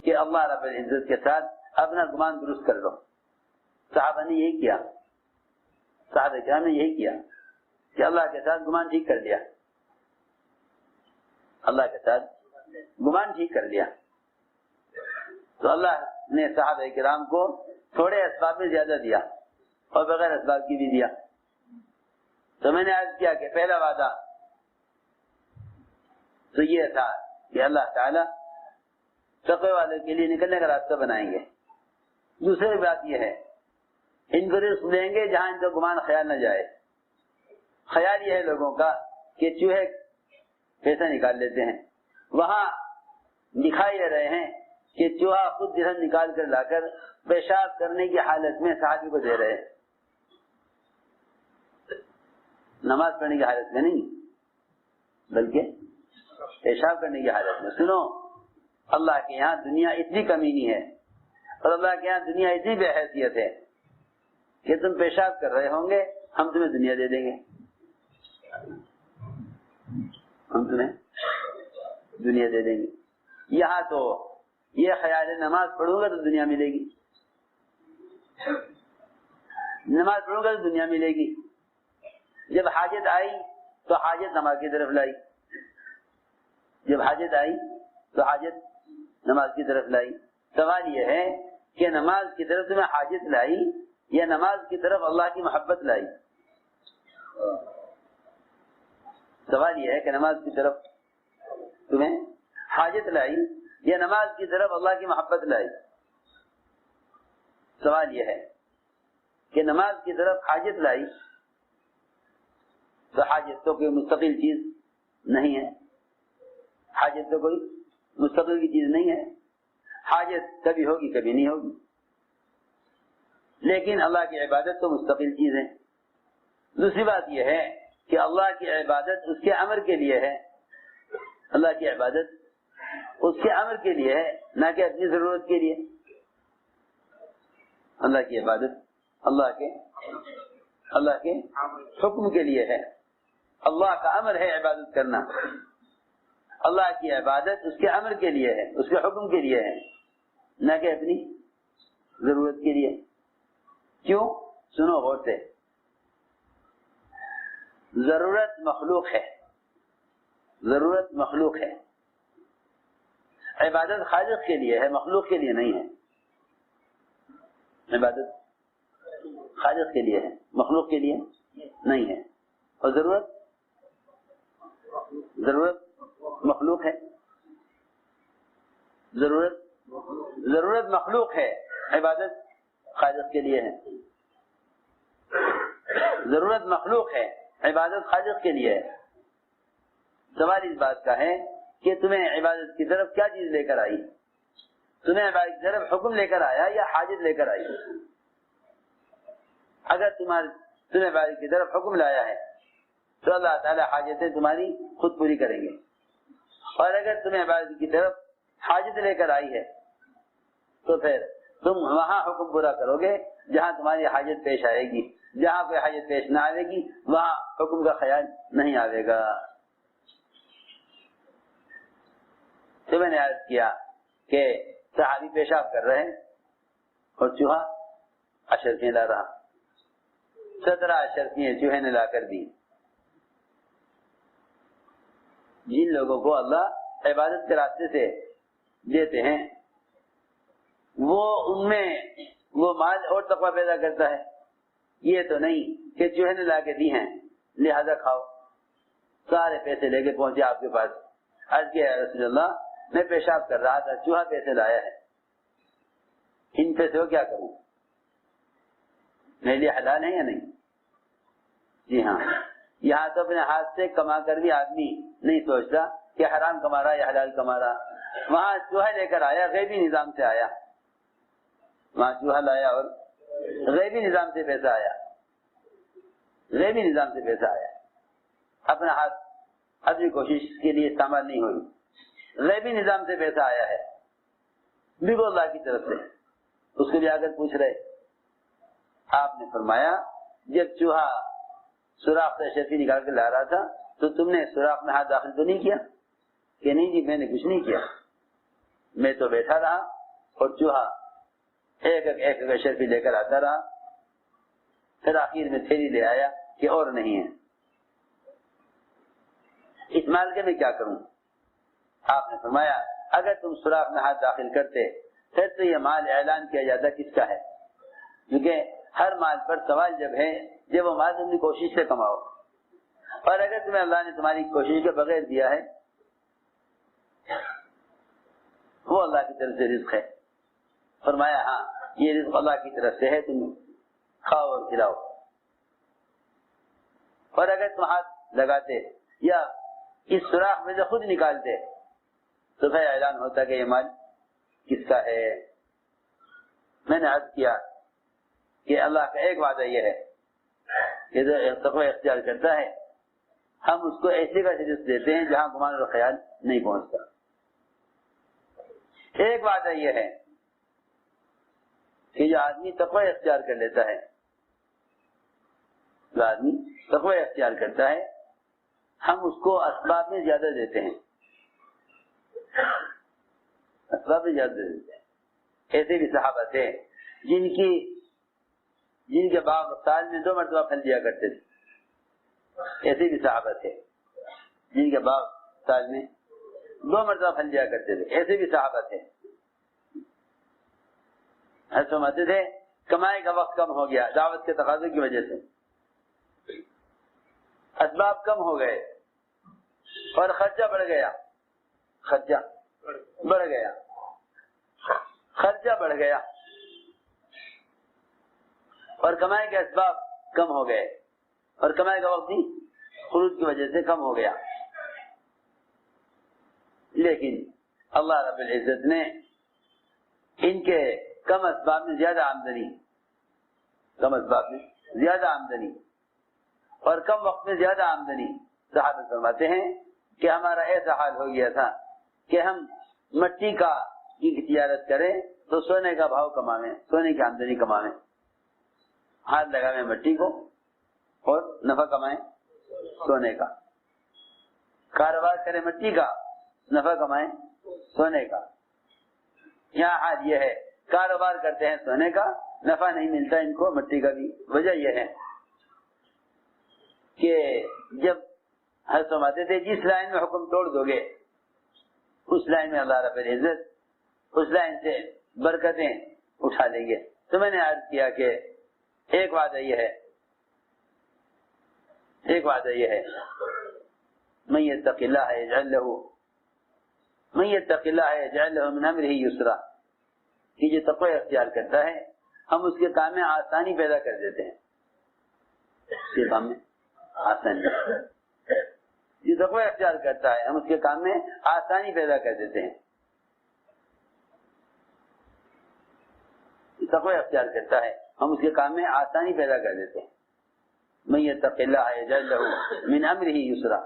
کہ اللہ رب العزت کے ساتھ اپنا گمان درست کر لو. صحابہ نے یہی کیا، صحابہ کرام نے یہی کیا کہ اللہ کے ساتھ گمان ٹھیک کر لیا، اللہ کے ساتھ گمان ٹھیک کر لیا. تو اللہ نے صحابہ کرام کو تھوڑے اسباب میں زیادہ دیا اور بغیر اسباب کی بھی دیا. تو میں نے عرض کیا کہ پہلا وعدہ تو یہ تھا کہ اللہ تعالیٰ تقوی والے کے لیے نکلنے کا راستہ بنائیں گے. دوسری بات یہ ہے ان کو رزق دیں گے جہاں ان کا گمان خیال نہ جائے. خیال یہ ہے لوگوں کا کہ چوہے پیسہ نکال لیتے ہیں، وہاں دکھائی دے رہے ہیں کہ چوہا خود درہم نکال کر لا کر پیشاب کرنے کی حالت میں صحابی کو دے رہے ہیں. نماز پڑھنے کی حالت میں نہیں بلکہ پیشاب کرنے کی حالت میں. سنو، اللہ کے یہاں دنیا اتنی کمینی ہے اور اللہ کے یہاں دنیا اتنی بے حیثیت ہے کہ تم پیشاب کر رہے ہوں گے، ہم تمہیں دنیا دے دیں گے، ہم تمہیں دنیا دے دیں گے. یہاں تو یہ خیال ہے نماز پڑھوں گا تو دنیا ملے گی، نماز پڑھوں گا تو دنیا ملے گی. جب حاجت آئی تو حاجت نماز کی طرف لائی، جب حاجت آئی تو حاجت نماز کی طرف لائی. سوال یہ ہے کہ نماز کی طرف تمہیں حاجت لائی یا نماز کی طرف اللہ کی محبت لائی؟ سوال یہ ہے کہ نماز کی طرف تمہیں حاجت لائی یا نماز کی طرف اللہ کی محبت لائی؟ سوال یہ ہے کہ نماز کی طرف حاجت لائی تو حاجت تو کوئی مستقل چیز نہیں ہے، حاجت تو کوئی مستقل کی چیز نہیں ہے، حاجت کبھی ہوگی کبھی نہیں ہوگی. لیکن اللہ کی عبادت تو مستقل چیز ہے. دوسری بات یہ ہے کہ اللہ کی عبادت اس کے امر کے لیے ہے، اللہ کی عبادت اس کے امر کے لیے ہے نہ کہ اپنی ضرورت کے لیے. اللہ کی عبادت اللہ کے حکم کے لیے ہے. اللہ کا امر ہے عبادت کرنا، اللہ کی عبادت اس کے امر کے لیے ہے، اس کے حکم کے لیے ہے نہ کہ اپنی ضرورت کے لیے. کیوں؟ سنو غور سے. ضرورت مخلوق ہے، ضرورت مخلوق ہے، عبادت خالق کے لیے ہے، مخلوق کے لیے نہیں ہے. عبادت خالق کے لیے ہے، مخلوق کے لیے نہیں ہے. اور ضرورت مخلوق ہے، ضرورت مخلوق ہے، عبادت خالق کے لیے ہے. ضرورت مخلوق ہے، عبادت خالق کے لیے ہے. سوال اس بات کا ہے کہ تمہیں عبادت کی طرف کیا چیز لے کر آئی؟ تمہیں عبادت کی طرف حکم لے کر آیا یا حاجت لے کر آئی؟ اگر تمہیں عبادت کی طرف حکم لایا ہے تو اللہ تعالی حاجتیں تمہاری خود پوری کریں گے، اور اگر تمہیں عبادت کی طرف حاجت لے کر آئی ہے تو پھر تم وہاں حکم پورا کرو گے جہاں تمہاری حاجت پیش آئے گی. جہاں کوئی حاجت پیش نہ آئے گی وہاں حکم کا خیال نہیں آئے گا. تو میں نے عرض کیا کہ صحابی پیشاب کر رہے ہیں اور چوہا اشرفیاں لا رہا. 17 اشرفیاں چوہے نے لا کر دی. جن لوگوں کو اللہ عبادت کے راستے سے دیتے ہیں وہ ان میں وہ مال اور تقوی پیدا کرتا ہے. یہ تو نہیں کہ چوہے نے لا کے دی ہیں لہذا کھاؤ. سارے پیسے لے کے پہنچے آپ کے پاس. عرض کیا یا رسول اللہ میں پیشاب کر رہا تھا، چوہا پیسے لایا ہے، ان پیسے کو کیا کروں؟ میرے لیے حلال ہے یا نہیں؟ جی ہاں. یہاں تو اپنے ہاتھ سے کما کر بھی آدمی نہیں سوچتا کہ حرام کما رہا یا حلال کما رہا. وہاں چوہا لے کر آیا، غیبی نظام سے آیا. وہاں چوہا لایا اور غیبی نظام سے پیسہ آیا، غیبی نظام سے پیسہ آیا. اپنا ہاتھ اپنی کوشش کے لیے استعمال نہیں ہوئی، غیبی نظام سے پیسہ آیا ہے بالکل اللہ کی طرف سے. اس کو بھی آ کر پوچھ رہے. آپ نے فرمایا جب چوہا سوراخ سے اشرفی نکال کے لا رہا تھا تو تم نے سوراخ میں ہاتھ داخل تو نہیں کیا؟ کہ نہیں جی میں نے کچھ نہیں کیا، میں تو بیٹھا رہا اور چوہا ایک ایک اشرفی لے کر آتا رہا، پھر آخر میں تھیلی لے آیا کہ اور نہیں ہے، اس مال کے میں کیا کروں؟ آپ نے فرمایا اگر تم سوراخ میں ہاتھ داخل کرتے پھر تو یہ مال اعلان کیا جاتا کس کا ہے، کیونکہ ہر مال پر سوال جب ہے جب وہ مال تم نے کوشش سے کماؤ، اور اگر تمہیں اللہ نے تمہاری کوشش کے بغیر دیا ہے وہ اللہ کی طرف سے رزق ہے۔ فرمایا ہاں یہ رزق اللہ کی طرف سے ہے، تم کھاؤ اور کھلاؤ، اور اگر تم ہاتھ لگاتے یا اس سوراخ میں سے خود نکالتے تو پھر اعلان ہوتا کہ یہ مال کس کا ہے۔ میں نے عرض کیا کہ اللہ کا ایک وعدہ یہ ہے کہ جو تقوی اختیار کرتا ہے ہم اس کو ایسی کا رزق دیتے ہیں جہاں گمان اور خیال نہیں پہنچتا۔ ایک وعدہ یہ ہے کہ جو آدمی تقوی اختیار کر لیتا ہے، جو آدمی تقوی اختیار کرتا ہے ہم اس کو اسباب میں زیادہ دیتے ہیں، اسباب میں زیادہ دیتے ہیں۔ ایسے بھی صحابہ تھے جن کے باغ سال میں 2 مرتبہ پھل دیا کرتے تھے، ایسے بھی صحابہ تھے جن کے باغ سال میں 2 مرتبہ پھل دیا کرتے تھے، ایسے بھی صحابہ تھے۔ فرماتے تھے کمائی کا وقت کم ہو گیا دعوت کے تقاضے کی وجہ سے، اسباب کم ہو گئے اور خرچہ بڑھ گیا، خرچہ بڑھ گیا اور کمائی کے اسباب کم ہو گئے اور کمائی کا وقت بھی خروج کی وجہ سے کم ہو گیا۔ لیکن اللہ رب العزت نے ان کے کم اسباب میں زیادہ آمدنی اور کم وقت میں زیادہ آمدنی، صحابہ فرماتے ہیں کہ ہمارا ایسا حال ہو گیا تھا کہ ہم مٹی کی تجارت کریں تو سونے کا بھاؤ کمائیں، سونے کی آمدنی کمائیں، ہاتھ لگائیں مٹی کو اور نفع کمائیں سونے کا، کاروبار کریں مٹی کا، نفع کمائیں سونے کا۔ یہاں حال یہ ہے کاروبار کرتے ہیں سونے کا، نفع نہیں ملتا ان کو مٹی کا بھی۔ وجہ یہ ہے کہ جب حضرت فرماتے تھے جس لائن میں حکم توڑ دو گے اس لائن میں اللہ رب العزت اس لائن سے برکتیں اٹھا لیں گے۔ تو میں نے عرض کیا کہ ایک وعدہ یہ ہے من یتق اللہ یجعل له من امرہ یسرا، کہ جو تقوی اختیار کرتا ہے ہم اس کے کام میں آسانی پیدا کر دیتے ہیں، اس کے کام میں آسانی، جو تقوی اختیار کرتا ہے ہم اس کے کام میں آسانی پیدا کر دیتے ہیں، تقوی اختیار کرتا ہے ہم اس کے کام میں آسانی پیدا کر دیتے ہیں۔ من یتق اللہ یجعل له من امرہ یسرا،